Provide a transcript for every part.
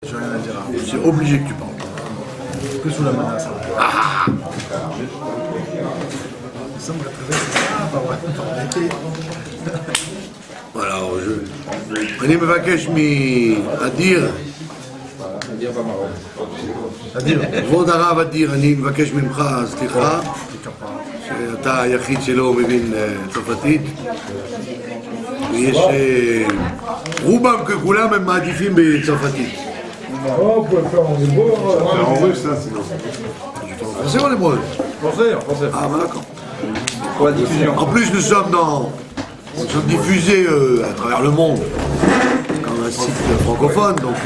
J'ai rien à dire. C'est obligé que tu parles. Que sous la menace. Ah. Ça me représente, c'est ça, pas vrai. Alors, אני מבקש מאדיר, כבוד הרב אדיר, אני מבקש ממך סליחה שאתה היחיד שלא מבין צרפתית ויש רובם ככולם הם מעדיפים בצרפתית. Oh, vous pouvez faire en hébreu. En russe, ça, sinon. Français ou en hébreu? Français, en français. Ah, bah d'accord. Pour la diffusion. En plus, nous sommes diffusés à travers le monde, comme un site francophone, donc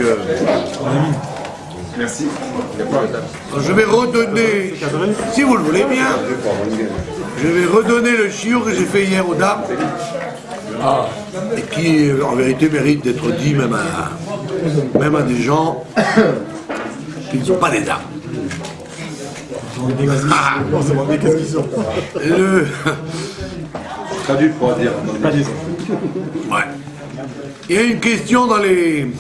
Merci. je vais redonner, si vous le voulez bien, je vais redonner le chiour que j'ai fait hier aux dames, et qui en vérité mérite d'être dit même à des gens qui ne sont pas des dames. Ah, Qu'est-ce qu'ils sont? Traduit pour dire. Ouais. Il y a une question dans les...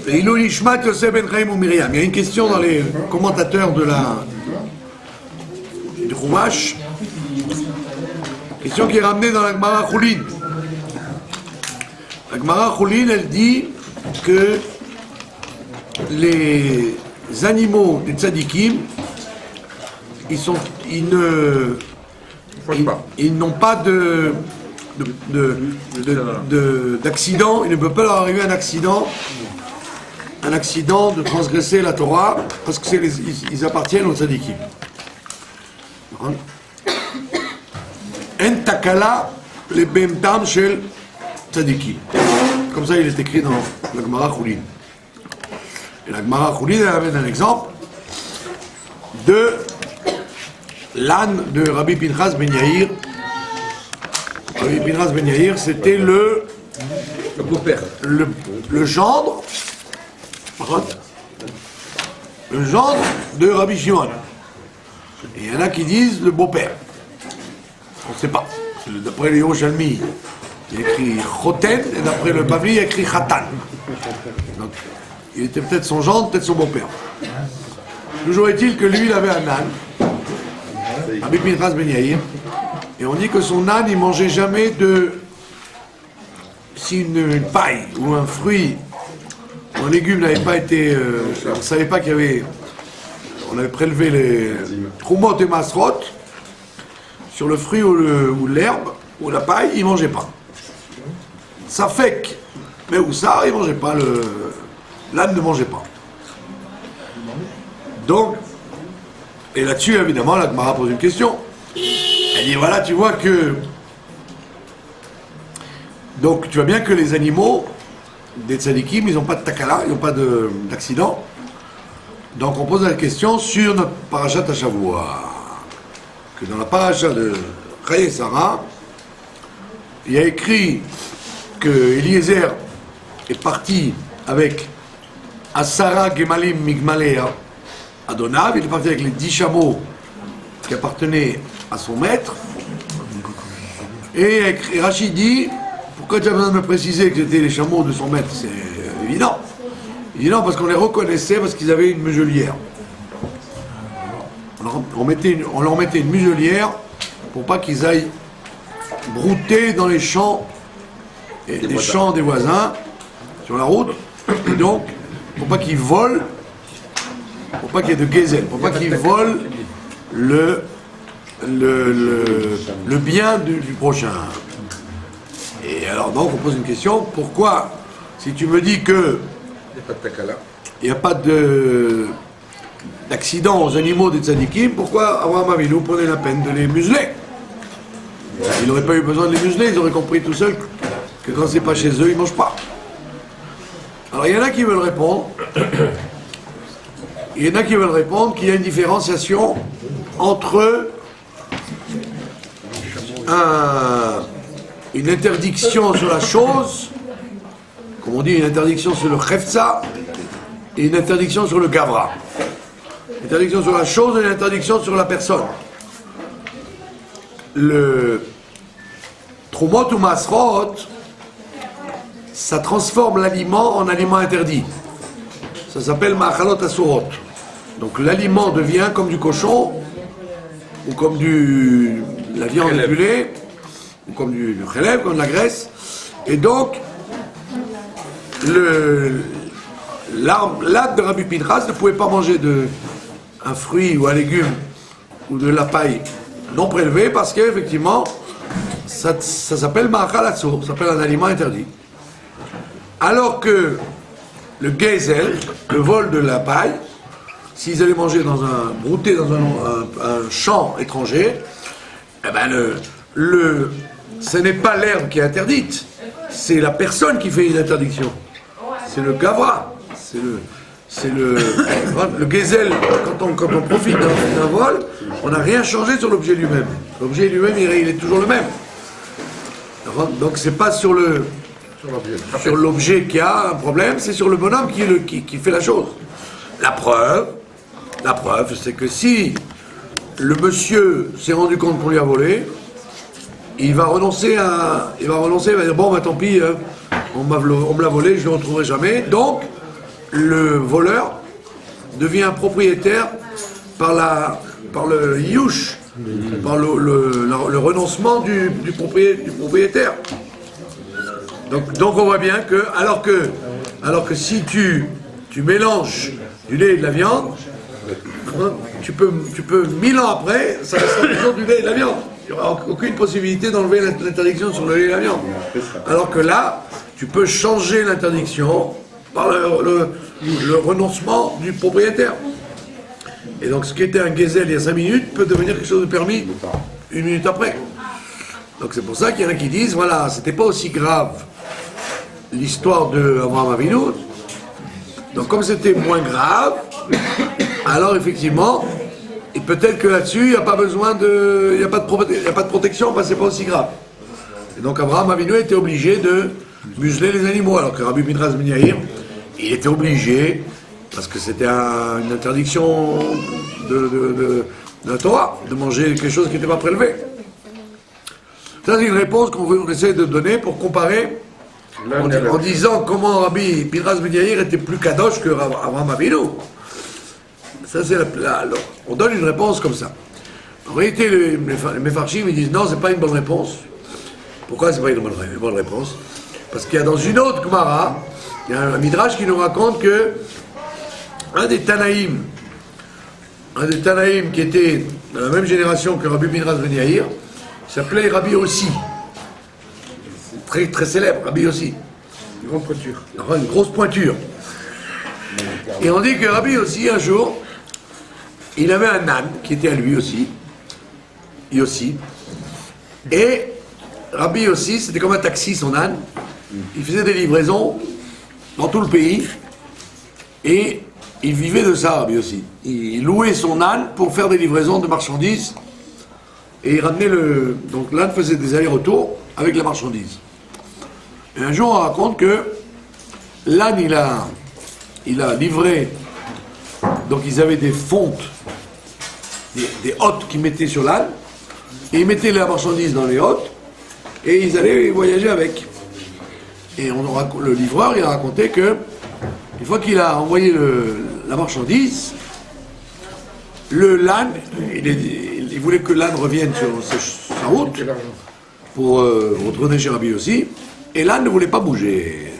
Ilou Nishmat Yosef Ben Chaim ou Myriam. Il y a une question dans les commentateurs du Chumash. Question qui est ramenée dans la Gemara Choulin. La Gemara Choulin, elle dit que les animaux des tzadikim, ils n'ont pas d'accident, il ne peut pas leur arriver un accident de transgresser la Torah, parce que ils appartiennent aux tzadikim. En takala le bemtam shel tzadikim. Comme ça, il est écrit dans la Gemara Choulin. Et la Gemara Choulin, elle avait un exemple de l'âne de Rabbi Pinchas Ben Yair. Rabbi Pinchas Ben Yair, c'était le beau-père, le gendre, de Rabbi Shimon. Et il y en a qui disent le beau-père. On ne sait pas. D'après le Yerushalmi, il y a écrit Choten, et d'après le Bavli, il y a écrit Chatan. Donc, il était peut-être son gendre, peut-être son beau-père. Toujours est-il que lui, il avait un âne, Rabbi Pinchas Ben Yair, et on dit que son âne, il mangeait jamais si une paille ou un fruit ou un légume n'avait pas été... on ne savait pas qu'il y avait... On avait prélevé les trumot et masrot sur le fruit ou l'herbe ou la paille, il ne mangeait pas. Ça fait que... Mais où ça, il ne mangeait pas, l'âne ne mangeait pas. Donc, et là-dessus, évidemment, la Gemara pose une question. Elle dit, voilà, tu vois que... Donc, tu vois bien que les animaux, des tzadikim, ils n'ont pas de takala, ils n'ont pas d'accident. Donc, on pose la question sur notre parashat à Shavua. Que dans la parashat de Chaye Sarah, il y a écrit que Eliezer est parti avec Asara Gemalim Migmalea Adonav, il est parti avec les 10 chameaux qui appartenaient à son maître. Et Rachid dit, pourquoi tu as besoin de me préciser que c'était les chameaux de son maître? C'est évident. Il dit non, parce qu'on les reconnaissait parce qu'ils avaient une muselière. On leur mettait une muselière pour pas qu'ils aillent brouter dans les champs, champs des voisins sur la route. Et donc, pour pas qu'ils volent, pour pas qu'il y ait de gazelle, pour pas qu'ils volent le bien du prochain. Et alors donc on pose une question, pourquoi, si tu me dis que il n'y a pas d'accident aux animaux des tzadikim, pourquoi Abraham Avinu prenait la peine de les museler? Il n'aurait pas eu besoin de les museler, ils auraient compris tout seuls que quand c'est pas chez eux, ils ne mangent pas. Alors il y en a qui veulent répondre, qu'il y a une différenciation entre une interdiction sur la chose, comme on dit, une interdiction sur le chefza, et une interdiction sur le gavra. Interdiction sur la chose et une interdiction sur la personne. Le trumot ou masrot, ça transforme l'aliment en aliment interdit. Ça s'appelle ma'achalot asurot. Donc l'aliment devient comme du cochon, ou comme la viande régulée, ou comme du khelev, comme de la graisse. Et donc, l'âne de Rabbi Pinchas ne pouvait pas manger un fruit ou un légume ou de la paille non prélevée parce qu'effectivement, ça s'appelle ma'achal atzur, ça s'appelle un aliment interdit. Alors que le gezel, le vol de la paille, s'ils allaient manger brouter dans un champ étranger, eh ben ce n'est pas l'herbe qui est interdite, c'est la personne qui fait une interdiction. C'est le gavra, c'est le gezel. Quand on profite d'un vol, on n'a rien changé sur l'objet lui-même. L'objet lui-même, il est toujours le même. Donc c'est pas sur l'objet qu'il y a un problème, c'est sur le bonhomme qui fait la chose. La preuve, c'est que si le monsieur s'est rendu compte qu'on lui a volé, il va renoncer, il va dire bon, bah tant pis, on me l'a volé, je ne le retrouverai jamais. Donc, le voleur devient propriétaire par le yush, par le renoncement du propriétaire. Donc on voit bien que, alors que si tu mélanges du lait et de la viande, tu peux 1000 ans après, ça restera toujours du lait et de la viande. Il n'y aura aucune possibilité d'enlever l'interdiction sur le lait et la viande. Alors que là, tu peux changer l'interdiction par le renoncement du propriétaire. Et donc ce qui était un gezel il y a 5 minutes peut devenir quelque chose de permis 1 minute après. Donc c'est pour ça qu'il y en a qui disent, voilà, c'était pas aussi grave l'histoire de Abraham Avinu. Donc comme c'était moins grave, alors effectivement, et peut-être que là-dessus, il n'y a pas besoin il n'y a pas de protection parce que c'est pas aussi grave. Et donc Abraham Avinu était obligé de museler les animaux, alors que Rabbi Pinchas ben Yair, il était obligé, parce que c'était une interdiction de la Torah, de manger quelque chose qui n'était pas prélevé. Ça, c'est une réponse qu'on essaie de donner pour comparer, en disant comment Rabbi Pinchas ben Yair était plus kadosh que Abraham Avinu. Ça, c'est on donne une réponse comme ça. En réalité, les Mefarshim, ils disent non, c'est pas une bonne réponse. Pourquoi c'est pas une bonne réponse? Parce qu'il y a dans une autre Gemara, il y a un Midrash qui nous raconte que un des Tanaïm qui était de la même génération que Rabbi Pinchas ben Yair, s'appelait Rabbi Ossi. Très, très célèbre, Rabbi Ossi. Une grande pointure. Une grosse pointure. Et on dit que Rabbi Ossi, un jour, il avait un âne qui était à lui aussi. Et Rabbi aussi, c'était comme un taxi, son âne. Il faisait des livraisons dans tout le pays. Et il vivait de ça, Rabbi aussi. Il louait son âne pour faire des livraisons de marchandises. Et il ramenait donc l'âne faisait des allers-retours avec la marchandise. Et un jour, on raconte que l'âne, il a livré. Donc ils avaient des fontes, des hottes qu'ils mettaient sur l'âne. Et ils mettaient la marchandise dans les hottes. Et ils allaient voyager avec. Et le livreur, il a raconté que une fois qu'il a envoyé la marchandise, l'âne, il voulait que l'âne revienne sur sa route pour retourner chez Rabbi aussi, et l'âne ne voulait pas bouger.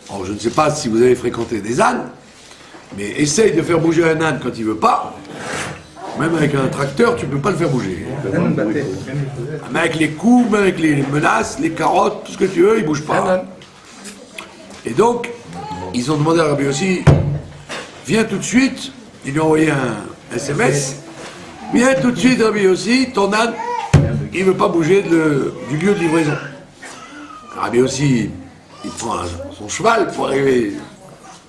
Alors je ne sais pas si vous avez fréquenté des ânes, mais essaye de faire bouger un âne quand il ne veut pas. Même avec un tracteur, tu ne peux pas le faire bouger. Même avec les coups, même avec les menaces, les carottes, tout ce que tu veux, il ne bouge pas. Et donc, ils ont demandé à Rabbi aussi, viens tout de suite, ils lui ont envoyé un SMS, viens tout de suite Rabbi aussi, ton âne, il ne veut pas bouger du lieu de livraison. Rabbi aussi, il prend son cheval pour arriver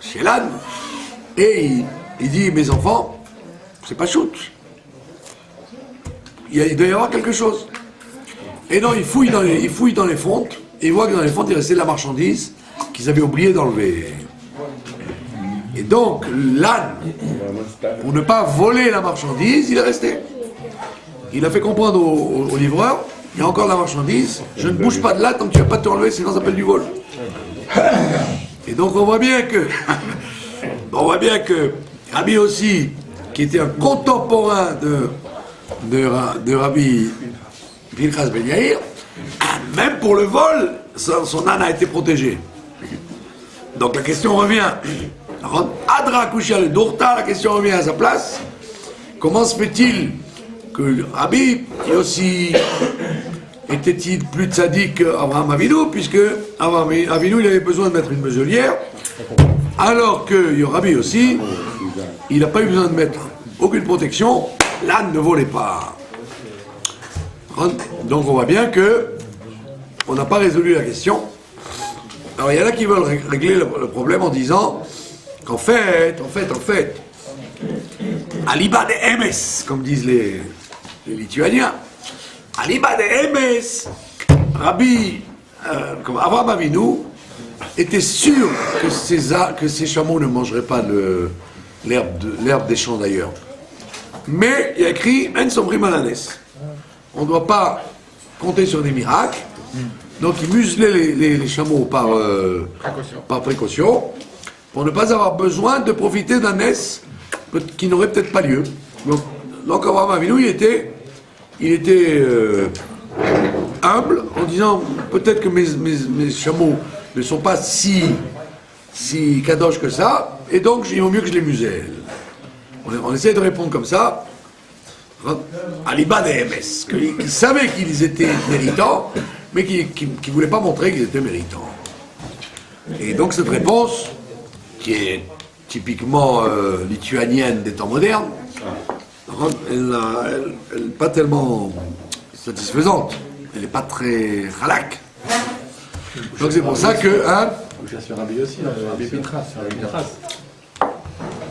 chez l'âne, et il dit, mes enfants, c'est pas shoot. Il doit y avoir quelque chose. Et non, il fouille dans les fontes, et il voit que dans les fontes, il restait de la marchandise qu'ils avaient oublié d'enlever. Et donc, l'âne, pour ne pas voler la marchandise, il est resté. Il a fait comprendre au livreur, il y a encore de la marchandise, je ne bouge pas de là tant que tu ne vas pas te enlever, sinon ça s'appelle du vol. Et donc on voit bien que Rabbi aussi, qui était un contemporain de Rabbi Pinchas Ben Yair, même pour le vol, son âne a été protégé. Donc la question revient, Adra Kushia le Dorta, la question revient à sa place. Comment se fait-il que Rabbi est aussi... était-il plus tzaddik qu'Abraham Avinu, puisque Abraham Avinu il avait besoin de mettre une muselière, alors que Rabbi aussi, il n'a pas eu besoin de mettre aucune protection, l'âne ne volait pas. Donc on voit bien que on n'a pas résolu la question. Alors il y en a qui veulent régler le problème en disant qu'en fait, Aliba de Emes, comme disent les Lituaniens, Aliba de Emes, Rabbi, comme Avraham Avinu, était sûr que ces chameaux ne mangeraient pas l'herbe des champs d'ailleurs. Mais il y a écrit En Somrim Alanes. On ne doit pas compter sur des miracles. Donc il muselait les chameaux par précaution, pour ne pas avoir besoin de profiter d'un ess qui n'aurait peut-être pas lieu. Donc Avraham Avinu, il était humble en disant peut-être que mes chameaux ne sont pas si kadosh que ça, et donc il vaut mieux que je les muselle. On essaie de répondre comme ça. Aliba de MS, qui savaient qu'ils étaient méritants, mais qui ne voulaient pas montrer qu'ils étaient méritants. Et donc cette réponse, qui est typiquement lituanienne des temps modernes, elle n'est pas tellement satisfaisante, elle n'est pas très halak. Donc c'est pour ça que... Hein, sur Rabbi aussi, Rabbi Pinchas, sur Rabbi Pinchas.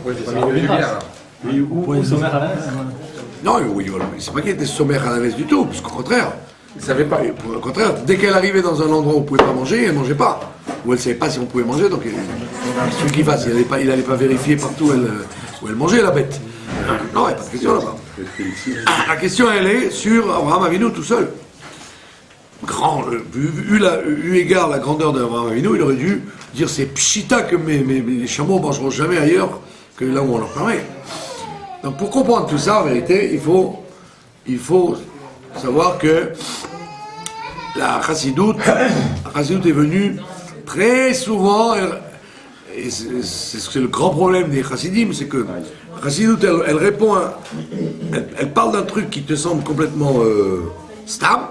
Oui, c'est pas milieu du bien. Oui, ou sommaire à l'aise. non, oui, c'est pas qu'il était sommaire à la messe du tout, parce qu'au contraire, Il savait pas. au contraire, dès qu'elle arrivait dans un endroit où on ne pouvait pas manger, elle ne mangeait pas. Ou elle ne savait pas si on pouvait manger, donc celui qui fasse, il n'allait pas vérifier partout où elle mangeait, la bête. Non, il n'y a pas de question là-bas. La question, elle est sur Abraham Avinu tout seul. Eu égard la grandeur d'Abraham Avinu, il aurait dû dire c'est pshita que les chameaux ne mangeront jamais ailleurs que là où on leur permet. Donc pour comprendre tout ça, en vérité, il faut savoir que la chassidoute est venue très souvent, et c'est le grand problème des chassidim, c'est que la chassidoute, elle répond, elle parle d'un truc qui te semble complètement stable,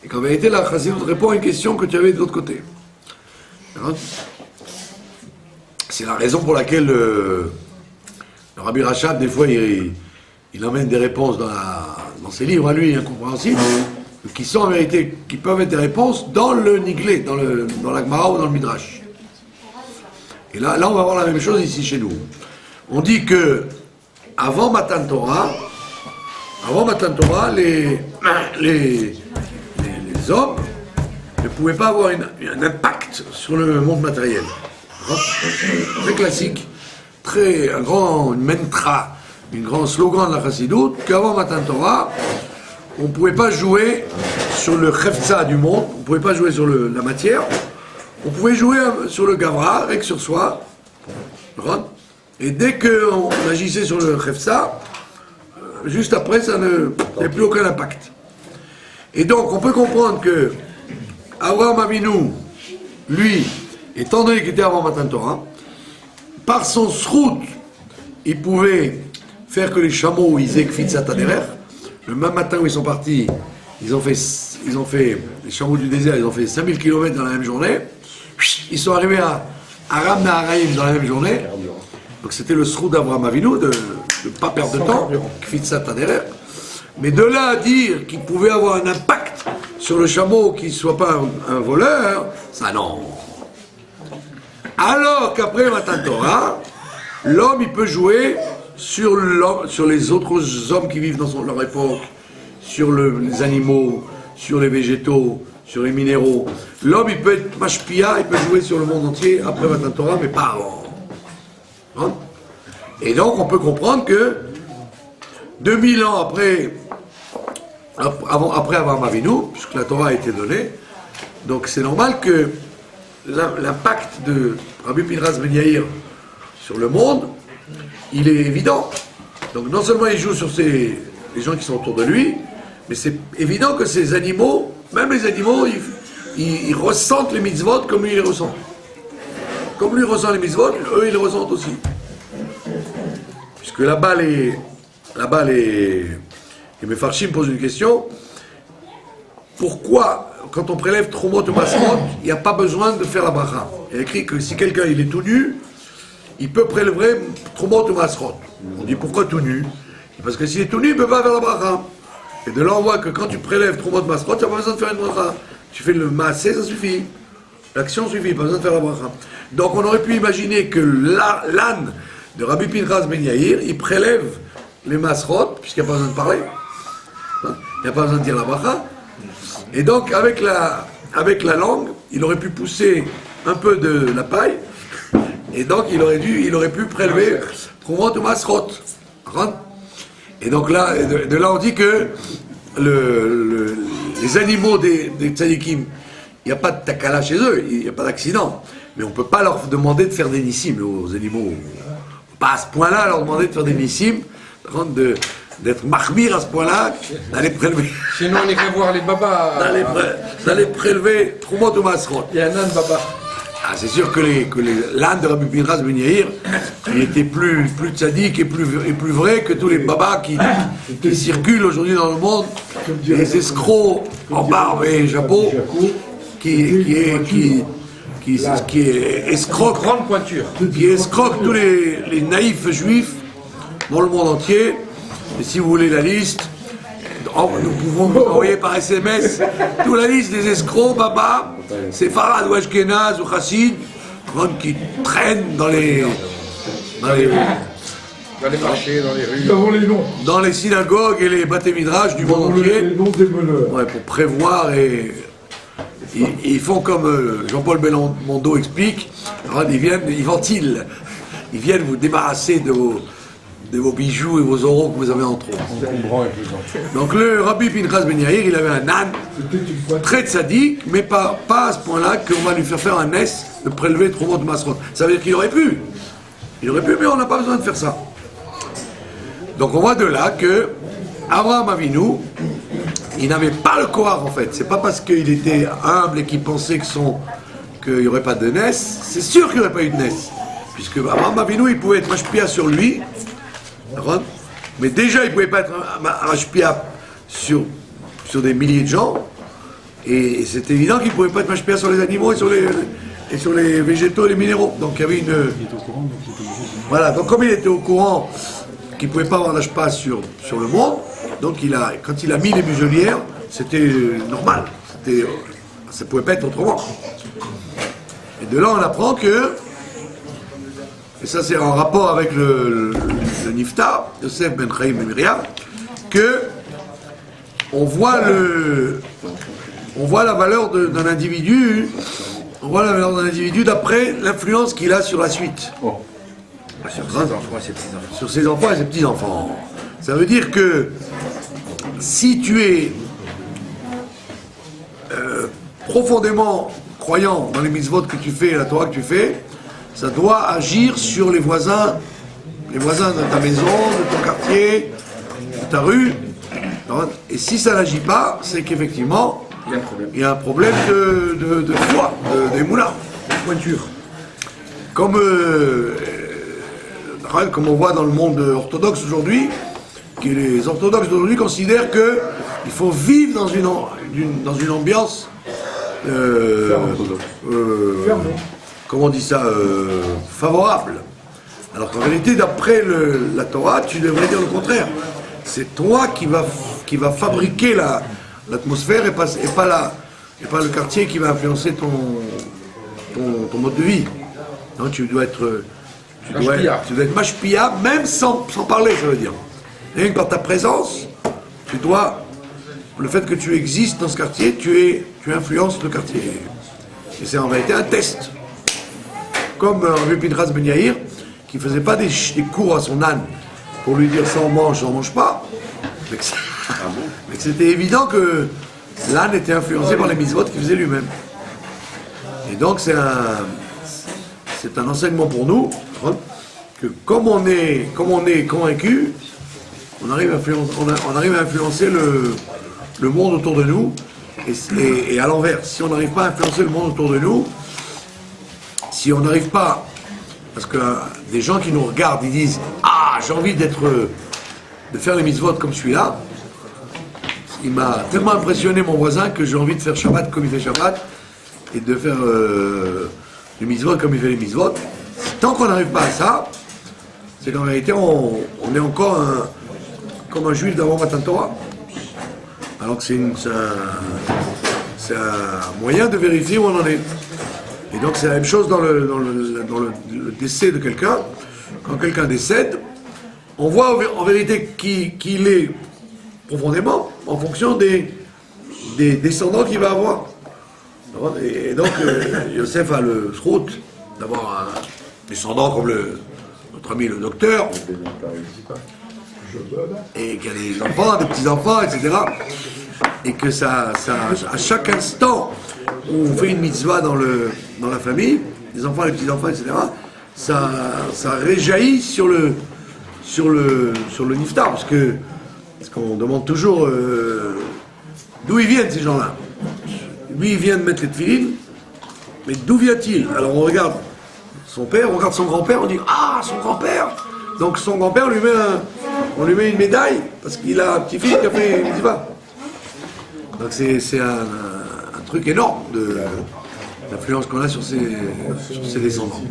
et qu'en vérité, la chassidoute répond à une question que tu avais de l'autre côté. C'est la raison pour laquelle le Rabbi Rachab, des fois, il emmène des réponses dans ses livres à lui incompréhensibles, qui sont en vérité, qui peuvent être des réponses dans le Niglé, dans la Gemara ou dans le Midrash. Et là, on va voir la même chose ici chez nous. On dit que avant Matan Torah, les hommes ne pouvaient pas avoir un impact sur le monde matériel. Très classique, une mantra, un grand slogan de la Chassidoute, qu'avant Matan Torah, on ne pouvait pas jouer sur le chefza du monde, on ne pouvait pas jouer sur la matière, on pouvait jouer sur le gavra, avec sur soi, et dès qu'on agissait sur le chefza, juste après, ça n'avait plus aucun impact. Et donc, on peut comprendre que Avraham Avinu, lui, étant donné qu'il était avant Matan Torah, par son srout, il pouvait faire que les chameaux, ils aient kfitzat aderer. Le même matin où ils sont partis, ils ont fait les chameaux du désert, ils ont fait 5000 km dans la même journée. Ils sont arrivés à Aram Naharaim dans la même journée. Donc c'était le srout d'Avraham Avinu, de ne pas perdre de temps, kfitzat aderer. Mais de là à dire qu'il pouvait avoir un impact sur le chameau qui ne soit pas un voleur, ça non. Alors qu'après Matan Torah, l'homme il peut jouer sur les autres hommes qui vivent dans leur époque, sur les animaux, sur les végétaux, sur les minéraux. L'homme il peut être mashpia, il peut jouer sur le monde entier après Matan Torah, mais pas avant. Hein? Et donc on peut comprendre que 2000 ans après Avraham Avinu, puisque la Torah a été donnée, donc c'est normal que l'impact de Rabbi Pinchas Ben Yair sur le monde, il est évident. Donc non seulement il joue sur les gens qui sont autour de lui, mais c'est évident que ces animaux, même les animaux, ils ressentent les mitzvot comme lui les ressent. Comme lui ressent les mitzvot, eux ils les ressentent aussi. Puisque là-bas les Mefarshim posent une question. Pourquoi, quand on prélève Trumot ou Masrot, il n'y a pas besoin de faire la bracha? Il y a écrit que si quelqu'un il est tout nu, il peut prélever Trumot ou Masrot. On dit pourquoi tout nu? Parce que s'il est tout nu, il ne peut pas faire la bracha. Et de là on voit que quand tu prélèves Trumot ou Masrot, tu n'as pas besoin de faire une bracha. Tu fais le maasé, ça suffit. L'action suffit, pas besoin de faire la bracha. Donc on aurait pu imaginer que l'âne de Rabbi Pinchas Ben Yair, il prélève les Masrot, puisqu'il n'y a pas besoin de parler. Il n'y a pas besoin de dire la bracha. Et donc, avec la langue, il aurait pu pousser un peu de la paille, et donc il aurait pu prélever Trumot ou Masrot. Et donc là, de là on dit que les animaux des tzadikim, il n'y a pas de takala chez eux, il n'y a pas d'accident. Mais on ne peut pas leur demander de faire des nissim aux animaux. Pas à ce point-là leur demander de faire des nissim, d'être mahmir à ce point-là, d'aller prélever. Sinon, on irait voir les babas. D'aller prélever Trumot ou Masrot. Il y a un âne baba. Ah, c'est sûr que l'âne de Rabbi Pinchas Ben Yair, il était plus tzaddik et plus vrai que tous les babas qui circulent aujourd'hui dans le monde, les escrocs en barbe et chapeau, qui escroquent, Grande pointure. qui escroquent tous les naïfs juifs dans le monde entier. Et si vous voulez la liste, nous pouvons vous envoyer par SMS toute la liste des escrocs, baba, c'est Farad ou Ashkenaz ou Chassid, qui traînent dans les Dans les marchés, dans les rues. Nous avons les noms. dans les synagogues et les Bate Midrash du monde entier, Les noms des meneurs. ouais, pour prévoir et ils font comme Jean-Paul Belmondo explique, ils ventilent, ils viennent vous débarrasser de vos bijoux et vos euros que vous avez en trop. Donc le Rabbi Pinchas Ben Yair, il avait un âne très tzaddik, mais pas à ce point-là qu'on va lui faire un nes de prélever Trumot de Masrot. Ça veut dire qu'il aurait pu. Il aurait pu, mais on n'a pas besoin de faire ça. Donc on voit de là que Abraham Avinu, il n'avait pas le koar en fait. C'est pas parce qu'il était humble et qu'il pensait qu'il n'y aurait pas de nes, c'est sûr qu'il n'y aurait pas eu de nes. Puisque Abraham Avinu, il pouvait être mashpia sur lui, mais déjà il ne pouvait pas être mashpia sur des milliers de gens, et c'est évident qu'il ne pouvait pas être mashpia sur les animaux et sur les végétaux et les minéraux. Donc il y avait une... Il était au courant, donc il était obligé de... Voilà, donc comme il était au courant qu'il ne pouvait pas avoir d'ashpa sur le monde, donc quand il a mis les muselières, c'était normal. Ça ne pouvait pas être autrement. Et de là on apprend que, et ça c'est en rapport avec le Niftar, Yosef Ben Chaim et Myriam, que on voit la valeur d'un individu, d'après l'influence qu'il a sur la suite. Sur ses enfants et ses petits-enfants. Ça veut dire que si tu es profondément croyant dans les mitzvot que tu fais et la Torah que tu fais, ça doit agir sur les voisins de ta maison, de ton quartier, de ta rue. Et si ça n'agit pas, c'est qu'effectivement, il y a un problème de foi, d'émoula, de pointure. Comme on voit dans le monde orthodoxe aujourd'hui, que les orthodoxes d'aujourd'hui considèrent qu'il faut vivre dans une ambiance comment on dit ça, favorable. Alors qu'en réalité, d'après la Torah, tu devrais dire le contraire. C'est toi qui va fabriquer l'atmosphère et pas le quartier qui va influencer ton mode de vie. Non, tu dois être mashpia, même sans parler, ça veut dire. Rien que par ta présence, le fait que tu existes dans ce quartier, tu influences le quartier. Et c'est en réalité un test. Comme Rabbi Pinchas Ben Yair, qui ne faisait pas des cours à son âne pour lui dire ça on mange pas. Mais que c'était évident que l'âne était influencé par les mitzvot qu'il faisait lui-même. Et donc c'est un enseignement pour nous, hein, que comme on est convaincu, on arrive à influencer le monde autour de nous, et à l'envers, si on n'arrive pas à influencer le monde autour de nous, si on n'arrive pas, parce que des gens qui nous regardent, ils disent « Ah, j'ai envie de faire les mitzvot comme celui-là », il m'a tellement impressionné mon voisin que j'ai envie de faire Shabbat comme il fait Shabbat, et de faire les mitzvot comme il fait les mitzvot. Tant qu'on n'arrive pas à ça, c'est qu'en réalité, on est encore comme un juif d'avant Matan Torah. Alors que c'est un moyen de vérifier où on en est. Et donc c'est la même chose dans le décès de quelqu'un. Quand quelqu'un décède, on voit en vérité qui il est profondément en fonction des descendants qu'il va avoir. Et donc Yosef a le srout d'avoir un descendant comme notre ami le docteur, et qu'il y a des enfants, des petits-enfants, etc. Et que ça, à chaque instant où on fait une mitzvah dans la famille, les enfants, les petits-enfants, etc., ça réjaillit sur le niftar, parce qu'on demande toujours d'où ils viennent ces gens-là. Lui, il vient de mettre les tefilines, mais d'où vient-il? Alors on regarde son père, on regarde son grand-père, on dit ah, son grand-père. Donc son grand-père on lui met une médaille parce qu'il a un petit-fils qui a fait une mitzvah. Donc c'est un truc énorme de l'influence qu'on a sur ses descendants.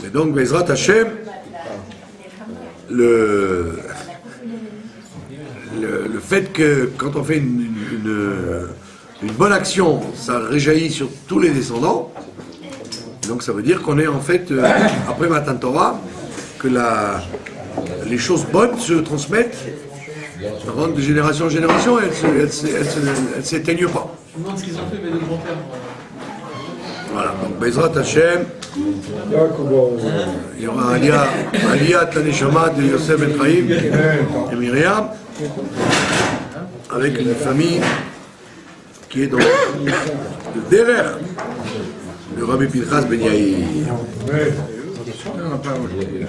Et donc Bezrat Hashem, le fait que quand on fait une bonne action, ça réjaillit sur tous les descendants. Donc ça veut dire qu'on est en fait, après Matan Torah, que les choses bonnes se transmettent de génération en génération, et elles ne s'éteignent pas. Je me demande ce qu'ils ont fait, mes deux grands-pères. Voilà, donc Bezrat Hashem, il y aura Aliyat Taneshama de Yosef Ephraim et Myriam, avec une famille qui est dans le Derer, le Rabbi Pinchas Ben Yair. On n'a pas aujourd'hui.